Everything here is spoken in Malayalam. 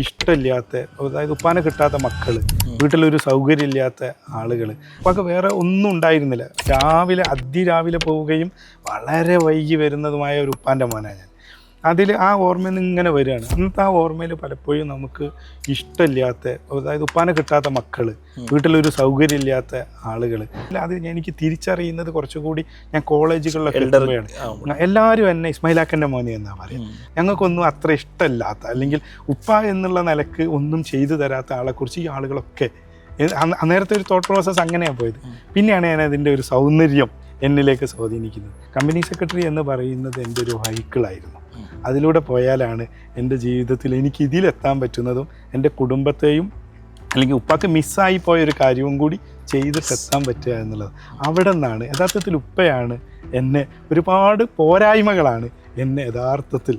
ഇഷ്ടമില്ലാത്ത, അതായത് ഉപ്പാനെ കിട്ടാത്ത മക്കൾ, വീട്ടിലൊരു സൗകര്യമില്ലാത്ത ആളുകൾ. ഉപ്പാക്ക് വേറെ ഒന്നും ഉണ്ടായിരുന്നില്ല. രാവിലെ അതിരാവിലെ പോവുകയും വളരെ വൈകി വരുന്നതുമായ ഒരു ഉപ്പാൻ്റെ മോനാണ് ഞാൻ. അതിൽ ആ ഓർമ്മയിൽ നിന്ന് ഇങ്ങനെ വരികയാണ്. അന്നത്തെ ആ ഓർമ്മയിൽ പലപ്പോഴും നമുക്ക് ഇഷ്ടമില്ലാത്ത, അതായത് ഉപ്പാനെ കിട്ടാത്ത മക്കൾ, വീട്ടിലൊരു സൗകര്യമില്ലാത്ത ആളുകൾ. അത് എനിക്ക് തിരിച്ചറിയുന്നത് കുറച്ചുകൂടി ഞാൻ കോളേജുകളിലൊക്കെ എത്തുമ്പോഴാണ്. എല്ലാവരും എന്നെ ഇസ്മായിലാക്കൻ്റെ മോനെ എന്നാണ് പറയുന്നത്. ഞങ്ങൾക്കൊന്നും അത്ര ഇഷ്ടമില്ലാത്ത, അല്ലെങ്കിൽ ഉപ്പ എന്നുള്ള നിലക്ക് ഒന്നും ചെയ്തു തരാത്ത ആളെക്കുറിച്ച് ഈ ആളുകളൊക്കെ അന്നേരത്തെ ഒരു തോട്ട് പ്രോസസ്സ് അങ്ങനെയാണ് പോയത്. പിന്നെയാണ് ഞാൻ അതിൻ്റെ ഒരു സൗന്ദര്യം എന്നിലേക്ക് സ്വാധീനിക്കുന്നത്. കമ്പനി സെക്രട്ടറി എന്ന് പറയുന്നത് എൻ്റെ ഒരു വെഹിക്കിളായിരുന്നു. അതിലൂടെ പോയാലാണ് എൻ്റെ ജീവിതത്തിൽ എനിക്ക് ഇതിലെത്താൻ പറ്റുന്നതും എൻ്റെ കുടുംബത്തെയും അല്ലെങ്കിൽ ഉപ്പാക്ക് മിസ്സായി പോയൊരു കാര്യവും കൂടി ചെയ്തിട്ടെത്താൻ പറ്റുക എന്നുള്ളത്. അവിടെ നിന്നാണ് യഥാർത്ഥത്തിൽ ഉപ്പയാണ് എന്നെ, ഒരുപാട് പോരായ്മകളാണ് എന്നെ യഥാർത്ഥത്തിൽ